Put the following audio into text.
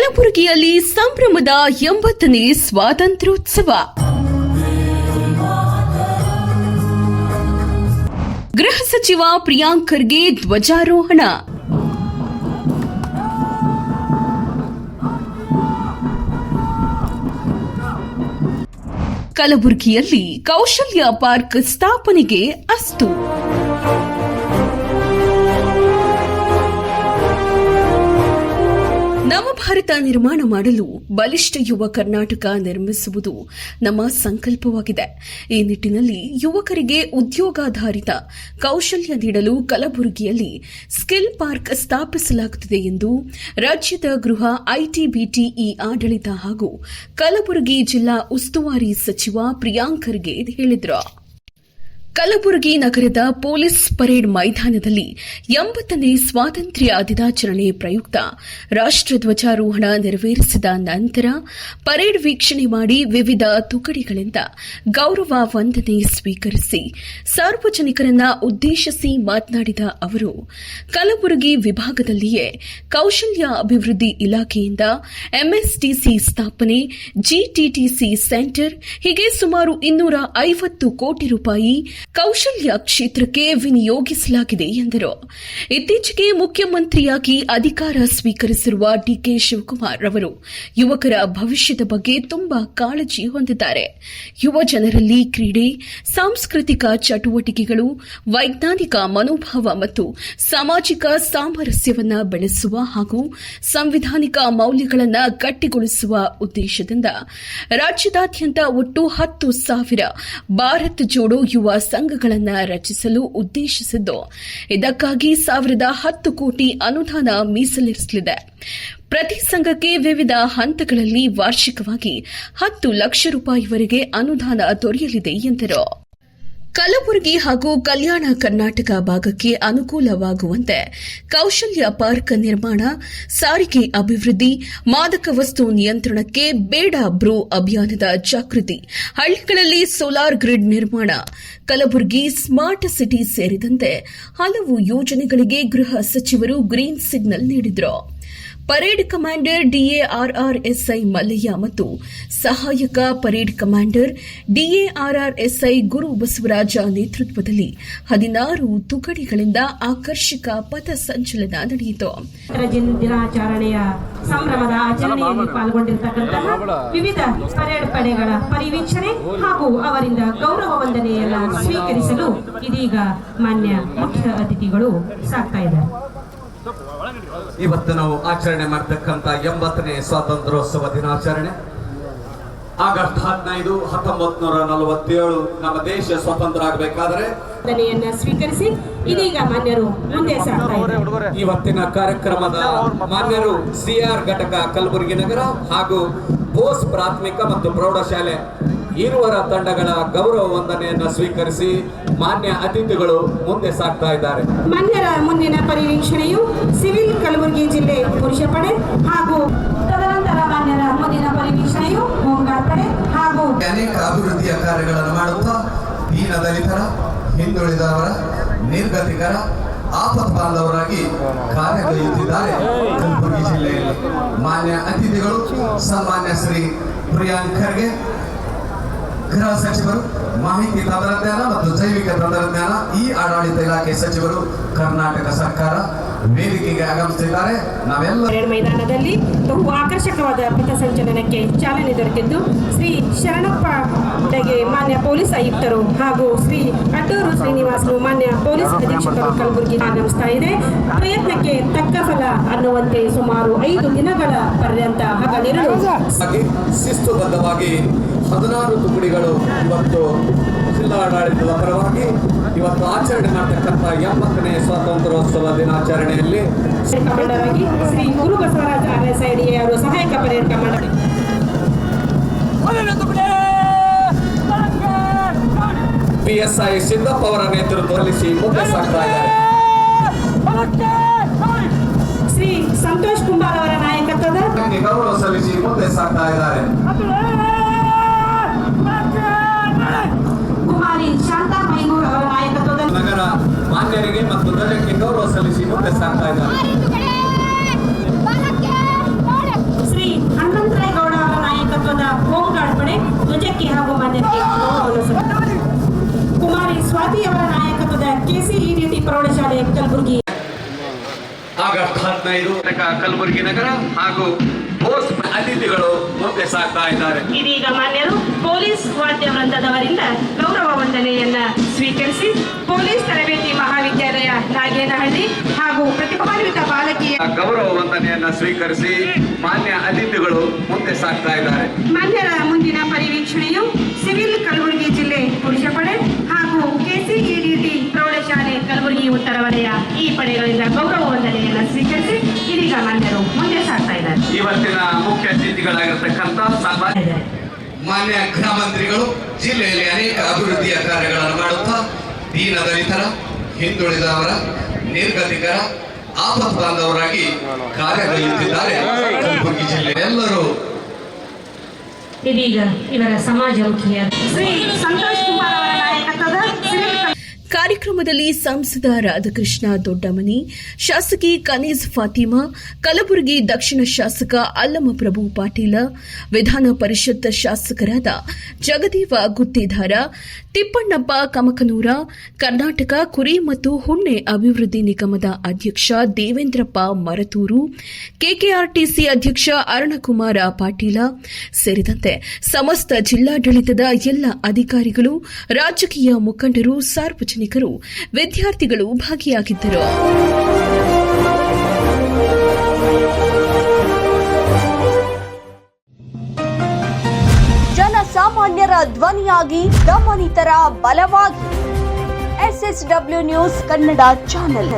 ಕಲಬುರಗಿಯಲ್ಲಿ ಸಂಭ್ರಮದ 80ನೇ ಸ್ವಾತಂತ್ರ್ಯೋತ್ಸವ. ಗೃಹ ಸಚಿವ ಪ್ರಿಯಾಂಕ್ ಖರ್ಗೆ ಧ್ವಜಾರೋಹಣ. ಕಲಬುರಗಿಯಲ್ಲಿ ಕೌಶಲ್ಯ ಪಾರ್ಕ್ ಸ್ಥಾಪನೆಗೆ ಅಸ್ತು. ನವಭಾರತ ನಿರ್ಮಾಣ ಮಾಡಲು ಬಲಿಷ್ಠ ಯುವ ಕರ್ನಾಟಕ ನಿರ್ಮಿಸುವುದು ನಮ್ಮ ಸಂಕಲ್ಪವಾಗಿದೆ. ಈ ನಿಟ್ಟಿನಲ್ಲಿ ಯುವಕರಿಗೆ ಉದ್ಯೋಗಾಧಾರಿತ ಕೌಶಲ್ಯ ನೀಡಲು ಕಲಬುರಗಿಯಲ್ಲಿ ಸ್ಕಿಲ್ ಪಾರ್ಕ್ ಸ್ಥಾಪಿಸಲಾಗುತ್ತಿದೆ ಎಂದು ರಾಜ್ಯದ ಗೃಹ, ಐಟಿ, ಬಿಟಿಇ ಆಡಳಿತ ಹಾಗೂ ಕಲಬುರಗಿ ಜಿಲ್ಲಾ ಉಸ್ತುವಾರಿ ಸಚಿವ ಪ್ರಿಯಾಂಕ್ ಖರ್ಗೆ ಹೇಳಿದರು. ಕಲಬುರಗಿ ನಗರದ ಪೊಲೀಸ್ ಪರೇಡ್ ಮೈದಾನದಲ್ಲಿ 80ನೇ ಸ್ವಾತಂತ್ರ್ಯ ದಿನಾಚರಣೆ ಪ್ರಯುಕ್ತ ರಾಷ್ಟ್ರಧ್ವಜಾರೋಹಣ ನೆರವೇರಿಸಿದ ನಂತರ ಪರೇಡ್ ವೀಕ್ಷಣೆ ಮಾಡಿ ವಿವಿಧ ತುಕಡಿಗಳಿಂದ ಗೌರವ ವಂದನೆ ಸ್ವೀಕರಿಸಿ ಸಾರ್ವಜನಿಕರನ್ನ ಉದ್ದೇಶಿಸಿ ಮಾತನಾಡಿದ ಅವರು, ಕಲಬುರಗಿ ವಿಭಾಗದಲ್ಲಿಯೇ ಕೌಶಲ್ಯ ಅಭಿವೃದ್ಧಿ ಇಲಾಖೆಯಿಂದ ಎಂಎಸ್ಡಿಸಿ ಸ್ಥಾಪನೆ, ಜಿಟಿಟಿಸಿ ಸೆಂಟರ್ ಹೀಗೆ ಸುಮಾರು 250 ಕೋಟಿ ರೂಪಾಯಿ ಕೌಶಲ್ಯ ಕ್ಷೇತ್ರಕ್ಕೆ ವಿನಿಯೋಗಿಸಲಾಗಿದೆ ಎಂದರು. ಇತ್ತೀಚೆಗೆ ಮುಖ್ಯಮಂತ್ರಿಯಾಗಿ ಅಧಿಕಾರ ಸ್ವೀಕರಿಸಿರುವ ಡಿಕೆ ಶಿವಕುಮಾರ್ ಅವರು ಯುವಕರ ಭವಿಷ್ಯದ ಬಗ್ಗೆ ತುಂಬಾ ಕಾಳಜಿ ಹೊಂದಿದ್ದಾರೆ. ಯುವ ಜನರಲ್ಲಿ ಕ್ರೀಡೆ, ಸಾಂಸ್ಕೃತಿಕ ಚಟುವಟಿಕೆಗಳು, ವೈಜ್ಞಾನಿಕ ಮನೋಭಾವ ಮತ್ತು ಸಾಮಾಜಿಕ ಸಾಮರಸ್ಯವನ್ನು ಬೆಳೆಸುವ ಹಾಗೂ ಸಂವಿಧಾನಿಕ ಮೌಲ್ಯಗಳನ್ನು ಗಟ್ಟಿಗೊಳಿಸುವ ಉದ್ದೇಶದಿಂದ ರಾಜ್ಯದಾದ್ಯಂತ ಒಟ್ಟು 10,000 ಭಾರತ್ ಜೋಡೋ ಯುವ ಸಂಘಗಳನ್ನು ರಚಿಸಲು ಉದ್ದೇಶಿಸಿದ್ದು, ಇದಕ್ಕಾಗಿ 10 ಕೋಟಿ ಅನುದಾನ ಮೀಸಲಿರಿಸಲಿದೆ. ಪ್ರತಿ ಸಂಘಕ್ಕೆ ವಿವಿಧ ಹಂತಗಳಲ್ಲಿ ವಾರ್ಷಿಕವಾಗಿ 10 ಲಕ್ಷ ರೂಪಾಯಿವರೆಗೆ ಅನುದಾನ ದೊರೆಯಲಿದೆ ಎಂದರು. ಕಲಬುರಗಿ ಹಾಗೂ ಕಲ್ಯಾಣ ಕರ್ನಾಟಕ ಭಾಗಕ್ಕೆ ಅನುಕೂಲವಾಗುವಂತೆ ಕೌಶಲ್ಯ ಪಾರ್ಕ್ ನಿರ್ಮಾಣ, ಸಾರಿಗೆ ಅಭಿವೃದ್ಧಿ, ಮಾದಕ ವಸ್ತು ನಿಯಂತ್ರಣಕ್ಕೆ ಬೇಡ ಬ್ರೋ ಅಭಿಯಾನದ ಜಾಗೃತಿ, ಹಳ್ಳಿಗಳಲ್ಲಿ ಸೋಲಾರ್ ಗ್ರಿಡ್ ನಿರ್ಮಾಣ, ಕಲಬುರಗಿ ಸ್ಮಾರ್ಟ್ ಸಿಟಿ ಸೇರಿದಂತೆ ಹಲವು ಯೋಜನೆಗಳಿಗೆ ಗೃಹ ಸಚಿವರು ಗ್ರೀನ್ ಸಿಗ್ನಲ್ ನೀಡಿದರು. ಪರೇಡ್ ಕಮಾಂಡರ್ ಡಿಎಆರ್ಆರ್ಎಸ್ಐ ಮಲ್ಲಯ್ಯ ಮತ್ತು ಸಹಾಯಕ ಪರೇಡ್ ಕಮಾಂಡರ್ ಡಿಎಆರ್ಆರ್ಎಸ್ಐ ಗುರು ಬಸವರಾಜ ನೇತೃತ್ವದಲ್ಲಿ 16 ತುಕಡಿಗಳಿಂದ ಆಕರ್ಷಕ ಪಥ ಸಂಚಲನ ನಡೆಯಿತು. ದಿನಾಚರಣೆಯ ಸಂಭ್ರಮದ ಆಚರಣೆಯಲ್ಲಿ ಪಾಲ್ಗೊಂಡಿರತಕ್ಕಂತಹ ವಿವಿಧ ಪರೇಡ್ ಪಡೆಗಳ ಪರಿವೀಕ್ಷಣೆ ಹಾಗೂ ಅವರಿಂದ ಗೌರವ ವಂದನೆಯನ್ನು ಸ್ವೀಕರಿಸಲು ಇದೀಗ ಮಾನ್ಯ ಮುಖ್ಯ ಅತಿಥಿಗಳು ಸಾಕ್ತಾ ಇದ್ದಾರೆ. ಇವತ್ತು ನಾವು ಆಚರಣೆ ಮಾಡತಕ್ಕಂತ 80ನೇ ಸ್ವಾತಂತ್ರ್ಯೋತ್ಸವ ದಿನಾಚರಣೆ ಆಗಸ್ಟ್ 15, 1947 ನಮ್ಮ ದೇಶ ಸ್ವತಂತ್ರ ಆಗಬೇಕಾದ್ರೆ ವಂದನೆಯನ್ನ ಸ್ವೀಕರಿಸಿ ಇದೀಗ ಮಾನ್ಯರು ಮುಂದೆ ಸಾಗ್ತಾ ಇದ್ದಾರೆ. ಇವತ್ತಿನ ಕಾರ್ಯಕ್ರಮದ ಮಾನ್ಯರು ಸಿಆರ್ ಘಟಕ ಕಲಬುರಗಿ ನಗರ ಹಾಗೂ ಬೋಸ್ ಪ್ರಾಥಮಿಕ ಮತ್ತು ಪ್ರೌಢಶಾಲೆ ಇರುವರ ತಂಡಗಳ ಗೌರವ ವಂದನೆಯನ್ನು ಸ್ವೀಕರಿಸಿ ಮಾನ್ಯ ಅತಿಥಿಗಳು ಮುಂದೆ ಸಾಗ್ತಾ ಇದ್ದಾರೆ. ಮಾನ್ಯರ ಮುಂದಿನ ಪರಿವೀಕ್ಷಣೆಯು ಸಿವಿಲ್ ಕಲಬುರಗಿ ಜಿಲ್ಲೆ ಪುರುಷ ಪಡೆ ಹಾಗೂ ತದನಂತರ ಮಾನ್ಯರ ಮುಂದಿನ ಪರಿವೀಕ್ಷಣೆಯು ಹೋಂಗಾರ್ಡ್ ಪಡೆ ಹಾಗೂ ಅನೇಕ ಅಭಿವೃದ್ಧಿಯ ಕಾರ್ಯಗಳನ್ನು ಮಾಡುತ್ತಾ ದೀನ ದಲಿತರ, ಹಿಂದುಳಿದವರ, ನಿರ್ಗತಿಕರ, ಆಪತ್ ಬಾಂಧವರಾಗಿ ಕಾರ್ಯಗೈಯುತ್ತಿದ್ದಾರೆ. ಕಲಬುರಗಿ ಜಿಲ್ಲೆಯಲ್ಲಿ ಮಾನ್ಯ ಅತಿಥಿಗಳು ಸನ್ಮಾನ್ಯ ಶ್ರೀ ಪ್ರಿಯಾಂಕ್ ಖರ್ಗೆ, ಗೃಹ ಸಚಿವರು, ಮಾಹಿತಿ ತಂತ್ರಜ್ಞಾನ ಮತ್ತು ಜೈವಿಕ ತಂತ್ರಜ್ಞಾನ ಈ ಆಡಳಿತ ಇಲಾಖೆ ಸಚಿವರು, ಕರ್ನಾಟಕ ಸರ್ಕಾರ ವೇದಿಕೆಗೆ ಆಗಮಿಸುತ್ತಿದ್ದಾರೆ. ನಾವೆಲ್ಲ ಮೈದಾನದಲ್ಲಿ ಬಹು ಆಕರ್ಷಕವಾದ ಪಥ ಸಂಚಲನಕ್ಕೆ ಚಾಲನೆ ದೊರಕಿದ್ದು, ಶ್ರೀ ಶರಣಪ್ಪ ಮಾನ್ಯ ಪೊಲೀಸ್ ಆಯುಕ್ತರು ಹಾಗೂ ಶ್ರೀ ಅಡ್ಡೂರು ಶ್ರೀನಿವಾಸರು ಮಾನ್ಯ ಪೊಲೀಸ್ ಅಧೀಕ್ಷಕರು ಕಲಬುರಗಿ ಆಗಮಿಸ್ತಾ ಇದೆ. ಪ್ರಯತ್ನಕ್ಕೆ ತಕ್ಕ ಫಲ ಅನ್ನುವಂತೆ ಸುಮಾರು 5 ದಿನಗಳ ಪರ್ಯಂತ ಹಗಲಿರುಳು ಶಿಸ್ತುಬದ್ಧವಾಗಿ 16 ತುಕಡಿಗಳು ಇವತ್ತು ಜಿಲ್ಲಾಡಳಿತದ ಪರವಾಗಿ ಇವತ್ತು ಆಚರಣೆ ಮಾಡತಕ್ಕಂಥ 80ನೇ ಸ್ವಾತಂತ್ರ್ಯೋತ್ಸವ ದಿನಾಚರಣೆಯಲ್ಲಿ ಕಮಾಂಡರ್ ಆಗಿ ಶ್ರೀ ಗುರು ಬಸವರಾಜ ಆರ್ಎಸ್ಐಡಿ ಅವರು ಸಹಾಯಕ ಪರೇಡ್ ಕಮಾಂಡರ್ ಪಿಎಸ್ಐ ಸಿದ್ದಪ್ಪ ಅವರ ನೇತೃತ್ವದಲ್ಲಿ ಮುಂದೆ ಸಾಗ್ತಾ ಇದ್ದಾರೆ. ಶ್ರೀ ಸಂತೋಷ್ ಕುಮಾರ್ ಅವರ ನಾಯಕತ್ವದ ಗೌರವ ಸಲ್ಲಿಸಿ ಮುಂದೆ ಸಾಗ್ತಾ ಇದ್ದಾರೆ. ಕುಮಾರಿ ಶಾಂತಾ ಮೈನೂರ್ ಅವರ ನಾಯಕತ್ವದಲ್ಲಿ ನಗರ ಮಾನ್ಯರಿಗೆ ಮತ್ತು ಧ್ವಜಕ್ಕೆ ಗೌರವ ಸಲ್ಲಿಸಿ ಮುಂದೆ ಸಾಗ್ತಾ ಇದ್ದಾರೆ. ಶ್ರೀ ಕೆಸಿಇಡಿಟಿ ಪ್ರೌಢಶಾಲೆ ಕಲಬುರಗಿ. ಆಗಸ್ಟ್ 15 ಕಲಬುರಗಿ ನಗರ ಹಾಗೂ ಪೋಸ್ಟ್ ಅತಿಥಿಗಳು ಮುಂದೆ ಸಾಗ್ತಾ ಇದ್ದಾರೆ. ಇದೀಗ ಮಾನ್ಯರು ಪೊಲೀಸ್ ವಾದ್ಯ ವೃಂದದವರಿಂದ ಗೌರವ ವಂದನೆಯನ್ನ ಸ್ವೀಕರಿಸಿ ಪೊಲೀಸ್ ತರಬೇತಿ ಮಹಾವಿದ್ಯಾಲಯ ನಾಗೇನಹಳ್ಳಿ ಹಾಗೂ ಪ್ರತಿಭಾನ್ವಿತ ಬಾಲಕಿಯ ಗೌರವ ವಂದನೆಯನ್ನ ಸ್ವೀಕರಿಸಿ ಮಾನ್ಯ ಅತಿಥಿಗಳು ಮುಂದೆ ಸಾಗ್ತಾ ಇದ್ದಾರೆ. ಮಾನ್ಯರ ಮುಂದಿನ ಪರಿವೀಕ್ಷಣೆಯು ಸಿವಿಲ್ ಕಲಬುರಗಿ ಜಿಲ್ಲೆ ಪುರುಷ ಪಡೆ ಹಾಗೂ ಕೆಸಿಇಡಿಟಿ ಪ್ರೌಢಶಾಲೆ ಕಲಬುರಗಿ ಉತ್ತರ ವಲಯ ಈ ಪಡೆಗಳಿಂದ ಗೌರವ ವಂದನೆಯನ್ನ ಸ್ವೀಕರಿಸಿ ಇದೀಗ ಮಾನ್ಯರು ಮುಂದೆ ಸಾಗ್ತಾ ಇದ್ದಾರೆ. ಇವತ್ತಿನ ಮುಖ್ಯ ಅತಿಥಿಗಳಾಗಿರ್ತಕ್ಕಂಥ ಮಾನ್ಯ ಗೃಹ ಮಂತ್ರಿಗಳು ಜಿಲ್ಲೆಯಲ್ಲಿ ಅನೇಕ ಅಭಿವೃದ್ಧಿಯ ಕಾರ್ಯಗಳನ್ನು ಮಾಡುತ್ತಾ ದೀನ ದಲಿತರ, ಹಿಂದುಳಿದವರ, ನಿರ್ಗತಿಕರ, ಆಪತ್ ಬಾಂಧವರಾಗಿ ಕಾರ್ಯಗೈಯುತ್ತಿದ್ದಾರೆ. ಕಲಬುರಗಿ ಜಿಲ್ಲೆ ಎಲ್ಲರೂ ಇದೀಗ ಇವರ ಸಮಾಜಮುಖಿಯ ಶ್ರೀ ಸಂತೋಷ್ ಕುಮಾರ್ ಅವರ ನಾಯಕತ್ವದ ಸಿವಿಲ್ ಕಾರ್ಯಕ್ರಮದಲ್ಲಿ ಸಂಸದ ರಾಧಾಕೃಷ್ಣ ದೊಡ್ಡಮನಿ, ಶಾಸಕಿ ಕನೀಜ್ ಫಾತಿಮಾ, ಕಲಬುರಗಿ ದಕ್ಷಿಣ ಶಾಸಕ ಅಲ್ಲಮಪ್ರಭು ಪಾಟೀಲ, ವಿಧಾನ ಪರಿಷತ್ ಶಾಸಕರಾದ ಜಗದೇವ ಗುತ್ತೇದಾರ, ತಿಪ್ಪಣ್ಣಪ್ಪ ಕಮಕನೂರ, ಕರ್ನಾಟಕ ಕುರಿ ಮತ್ತು ಹುಣ್ಣೆ ಅಭಿವೃದ್ಧಿ ನಿಗಮದ ಅಧ್ಯಕ್ಷ ದೇವೇಂದ್ರಪ್ಪ ಮರತೂರು, ಕೆಕೆಆರ್ಟಿಸಿ ಅಧ್ಯಕ್ಷ ಅರುಣಕುಮಾರ ಪಾಟೀಲ ಸೇರಿದಂತೆ ಸಮಸ್ತ ಜಿಲ್ಲಾಡಳಿತದ ಎಲ್ಲ ಅಧಿಕಾರಿಗಳು, ರಾಜಕೀಯ ಮುಖಂಡರು, ಸಾರ್ವಜನಿಕರು, ವಿದ್ಯಾರ್ಥಿಗಳು ಭಾಗಿಯಾಗಿದ್ದರು. ಜನಸಾಮಾನ್ಯರ ಧ್ವನಿಯಾಗಿ ದಮನಿತರ ಬಲವಾಗಿ SSW ನ್ಯೂಸ್ ಕನ್ನಡ ಚಾನೆಲ್.